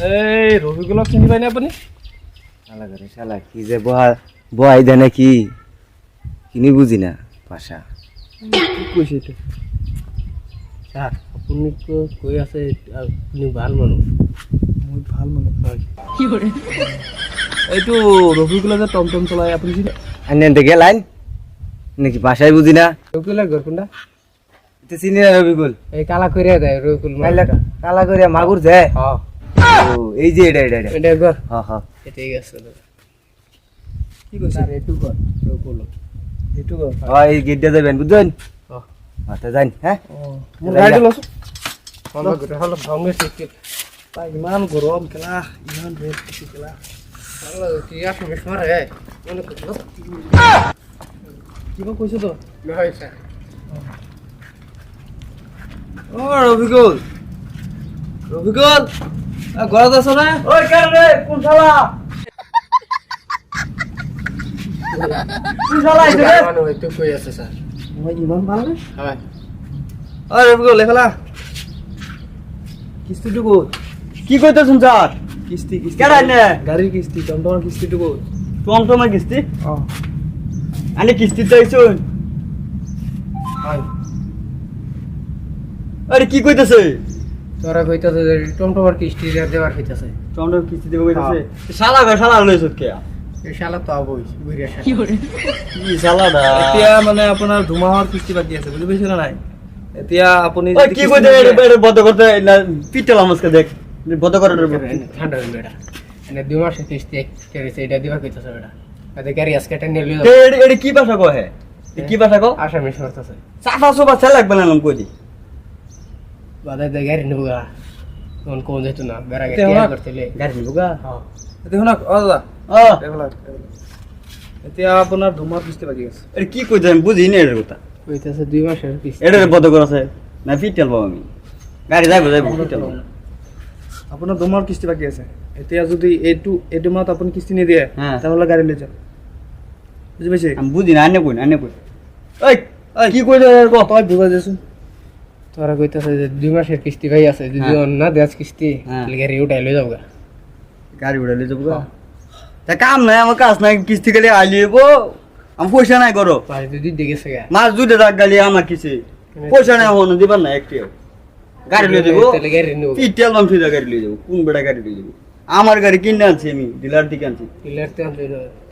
এই রফিকুলক চিনি পাই না আপুনি? শালা করে শালা কি যে বহাই দেয় নাকি কিনি বুঝি না ভাষা। কি কৈছে এইটো? স্যার আপুনি কৈ আছে আপুনি ভাল মানুহ। মই ভাল মানুহ হয়। কি কৰে? এইটো রফিকুল যে টমটম চলাই আপুনি চিনি? আনে দেখে লাইন নাকি ভাষাই বুঝি না। রফিকুলের ঘর কোনটা? এটা চিনি না রবিকুল। এই কালা করিয়া দেয় রফিকুল কালা করে মাগুর যায়। হ্যাঁ ও এই যে এটা এটা ঘর। হ্যাঁ হ্যাঁ ঠিক আছে। কি কইছে? স্যার এইটো ঘর রফিকুল। এইটো ঘর। হ্যাঁ এই গেটটা যাবেন বুঝছেন? হ্যাঁ আচ্ছা যান হ্যাঁ মোৰ গাড়ী লছ হল গোটে হল ভাঙে সাইকেল তাই ইমান গৰম কেলা ইমান ৰেট কিছু কেলা হল কি আছে মেশমারে মানে কিবা কৈছো তো নহয় স্যার ও রবিকুল রবিকুল ঘৰত আছ না? ওই কেন রে কোন শালা কোন শালা আইছে রে? মানে হয়তো কই আছে স্যার মই ইমান ভাল নে? হয় ও রবিকুল এখালা কিস্তিটো কত? কি কইতেছুন স্যার? কিস্তি কিস্তি কেডা নে? গাড়ীৰ কিস্তি টমটমৰ কিস্তিটো কত টমটমের কিস্তি অ আনি কিস্তি চাইছুন? হয় আরে কি কইতেছে? তোরা কইতাছে যে টমটমৰ কিস্তি দেওয়ার কইতাছে টমটম কিস্তি দেব কইতেছে শালা লইছ কে? এই শালা তো আবই বুইরা শালা কি শালাডা এতিয়া মানে আপোনাৰ দুমাহৰ কিস্তি বাকি আছে বুজি পাইছে না নাই এতিয়া আপুনি ওই কি কইতে এটা বন্ধ করতে না পিটল আমাকে দেখ বন্ধ করে ঠান্ডা হইল এটা এনে 2 মাসের কিস্তি করেছে এটা দিবা কইতাছে বেটা আদে গাড়ি আজকে টেনে লিয়ে যাও এটা কি ভাষা কয়? কি ভাষা কও? আসামি করতেছে সাফা সুবা চাল লাগবে না কই দি বাদে দে গাড়ি নেবগা কোন যেত না বেড়া গাড়ি টিয়া করতেলে গাড়ি নিবগা হ্যাঁ দেখুন না ও দাদা এতিয়া আপোনাৰ 2 মাস কিস্তি বাকি আছে এটা কি কইতে আমি বুঝি না এর কথা কইতাছে 2 মাসের কিস্তি এটা বন্ধ করছে না পিটল পাবো আমি গাড়ি যাইবো পিটল আপোনাৰ 2 মাস কিস্তি বাকি আছে এতিয়া যদি এইটো মাহত আপুনি কিস্তি নিদিয়ে তাহলে গাড়ি লৈ যাও বুঝি পাইছে আমি বুঝি না আনে কই ওই কি কইতে কো তই বুঝা দেছুন তোরা কইতাছে যে 2 মাসের কিস্তি ভাই আছে যদি না দেস কিস্তি তাহলে গাড়ি উঠাই লই যাওগা গাড়ি উড়ালে যাবো তা কাম নাই আমার কাজ নাই কিস্তি গেলে আইলিবো আমি পয়সা নাই করো পাঁচ দুই দেখেছে গা মাস দুইটা টাকা গালি আমার কিসে পয়সা নাই হনো দিবার না একটিও গাড়ি লয়ে যাবো তাহলে গাড়ি নেব পিটেল বাম ফিদা গাড়ি লয়ে যাবো কোন বেটা গাড়ি লয়ে যাবো আমার গাড়ি কিনে আনছি আমি ডিলার থেকে আনছি ডিলারতে আনছো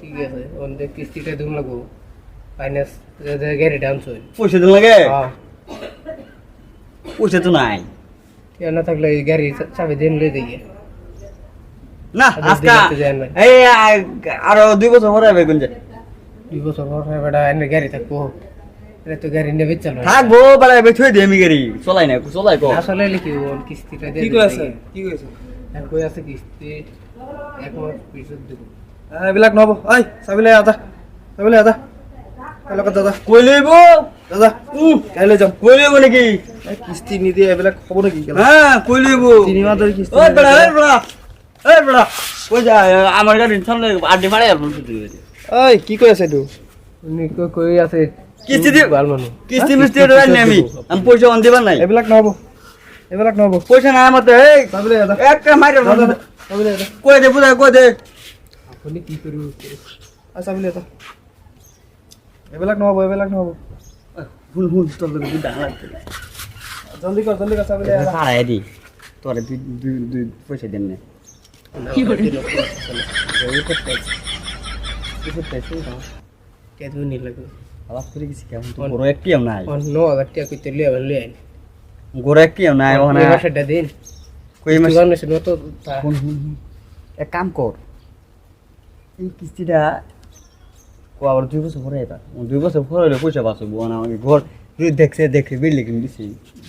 ঠিক আছে ওনতে কিস্তিটা দিম লাগবো ফাইনান্স যে গাড়ি ডাউন হই পয়সা দিন লাগে হ্যাঁ পয়সা তো নাই কেন থাকলে গাড়ি চাবি দিন লই দেই না আজকা এই আরো 2 বছর পরে হবে কোন যে 2 বছর পর বেটা এনে গাড়ি থাকবো এটা তো গাড়ি নেবে চলো থাকবো বলে বেথই দে আমি গাড়ি চলাই কো আসলে লিখি ওন কিস্তিটা দে কি কইছে আর কই আছে কিস্তি এক মাস পিছত দেব এবিলাক নহব ওই চাবিলে আদা এলাকা দাদা কই লইবো দাদা কাইলে যাম কই লইবো নাকি কিস্তি নিদিয়ে এবিলাক খব নাকি হ্যাঁ কই লইবো 3 মাস ধরে কিস্তি ওই বড়া কই যা আমার গাড়ি সামনে আড্ডি মারে আর বলতে দিবে ওই কি কই আছে তুই উনি কই আছে কিস্তি দি ভাল মানুষ কিস্তি মিস্তি দেন না আমি পয়সা অন দিবার নাই এবিলাক নহব পয়সা নাই আমাতে এই চাবিলে দাদা একটা মাইরে চাবিলে দাদা কই দে বুঝা কই দে আপনি কি করিব চাবিলে দাদা এবিলাক নহব হুন তোর লগে ডাং লাগতে জলদি কর চাবিলে দাদা সারাই দি তোরে দুই পয়সা দেন না কি করে কেদু নি লাগো আলাপ করে গেছি কেমন তো বড় একটি আম নাই 9000 টাকা কইতে লিয়ে আবার লই আইনি গোরা একটি আম নাই ওখানে মাসেরটা দিন কই মাস তুই নো তো হুন এক কাম কর এই কিস্তিটা ও আবার 2 বছর পরে এটা 2 বছর পরে হলে পয়সা পাবো না আমি ঘর তুই দেখে বিল্ডিং দিছি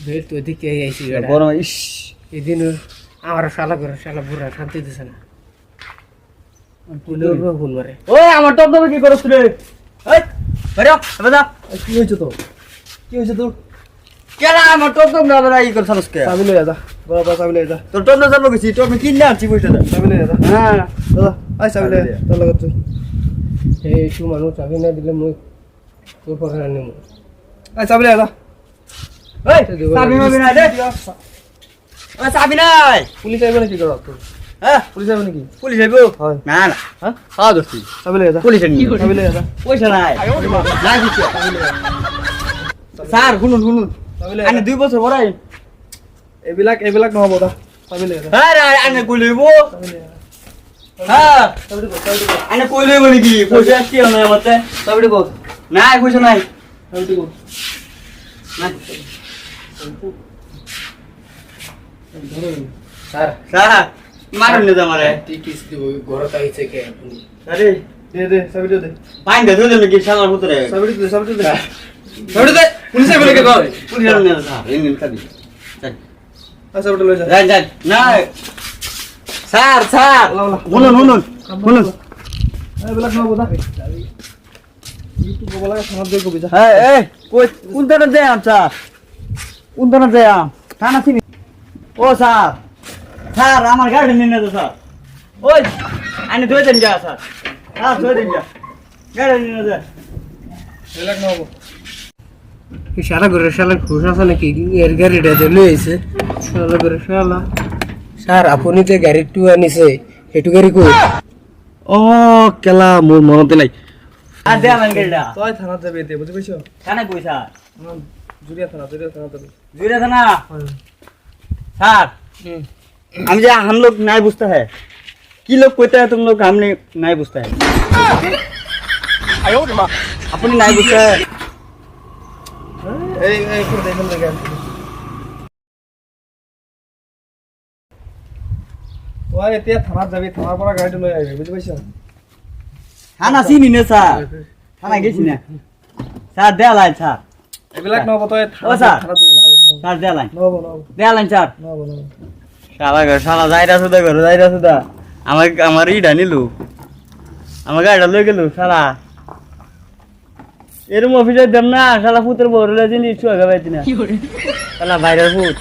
বেল তো দিকে আইছি বড় ইস এদিন আমার শালা বুড়া শান্তি দিছে না পুলিশ ফোন মারে ওই আমার টপ কি করছ রে এই বেরো বাজা কি হইছে তোর কেডা আমার টপ না বেরা ই করছস কে চাবিলে দাদা বড় চাবিলে দাদা তোর টপ না জানবো কি টপ কিনে আনছি পয়সা চাবিলে দাদা হ্যাঁ দাদা আই চাবিলে তোর লগত তুই এই শু মানুষ চাবি না দিলে মই তোর পরে আনিম আই চাবিলে দাদা এই চাবি মাবি না দে ওই চাবি নাই পুলিশ আইবে না কি করব হ্যাঁ পুলিশ যাবে নাকি পুলিশ আইব হয়। না না হ্যাঁ খাওয়া দোস্তি চাবি লেগে যা পুলিশ আইব চাবি লেগে যা পয়সা নাই না দিচ্ছে স্যার শুনুন শুনুন চাবি লেগে আনে 2 বছর পড়াই এইবিলাক নহ'ব দা চাবি লেগে যা হ্যাঁ রে আনে কই লইব চাবি লেগে যা হ্যাঁ চাবিটো ক'ত চাবিটো ক'ত আনে কই লইব নাকি পয়সা কি হবে আমাতে চাবিটো ক'ত নাই পয়সা নাই চাবিটো ক'ত নাই স্যার স্যার মারুন না আমারে কিস্তি ঘৰত আহিছে কে আপুনি আরে দে চাবিটো দে পাইন দে ধরে নাকি শালার ভিতরে চাবিটো দে চাবিটো দে পুলিশ আহিব লাগে ঘৰ পুলিশ আনো না স্যার এই নিন খাবি চল চাবিটো লৈ যা যাই যাই না স্যার স্যার শুনুন শুনুন শুনুন এইবিলাক নহ'ব দা ইটো ক'ব লাগে থানাত গৈ কবি যা এই কই কোন থানা যায় স্যার কোন থানা যায় থানা চিনি ও স্যার স্যার আমার গাড়ি নিয়ে তো স্যার ওই আনি ধুয়ে দেন যা স্যার হ্যাঁ ধুয়ে দেন যা গাড়ি নিয়ে যা এইবিলাক নহ'ব ইশারা করে শালা ঘুষ আছে নাকি এর গাড়িটা যে লই আইছে শালা করে শালা স্যার আপুনি যে গাড়ীটো আনিছে সেইটো গাড়ী ক'ত ও কেলা মোর মনতে নাই আর দে আমার গাড়িটা তই থানাত যাবি এতিয়া বুজি পাইছ কানে কই স্যার জুরিয়া থানা যাবি জুড়ে থানা স্যার हम जो हम लोग नहीं पूछता है कि लोग कहते हैं तुम लोग हमने नहीं पूछता है अपनी नहीं पूछता है এই কোন দেখেন লাগে ওই এতিয়া থানাত যাবি থানাৰ পৰা গাড়ীটো লৈ আহিবি বুজি পাইছ थाना सीनी ने सर थाना गेছি না স্যার দে লাইন স্যার এইবিলাক নহ'ব তই ও স্যার। থানাত যাবি নহ'ব স্যার দে লাইন নহ'ব নহ'ব দে লাইন স্যার নহ'ব নহ'ব শালা ঘর শালা যাইরা সুদা আমার ইডা নিলু আমার গাড়িটা লই গেল শালা এরম অফিসে দেম না শালা পুতের বড় জিনিস ছুয়া গাবাইতি না শালা ভাইরাল পুত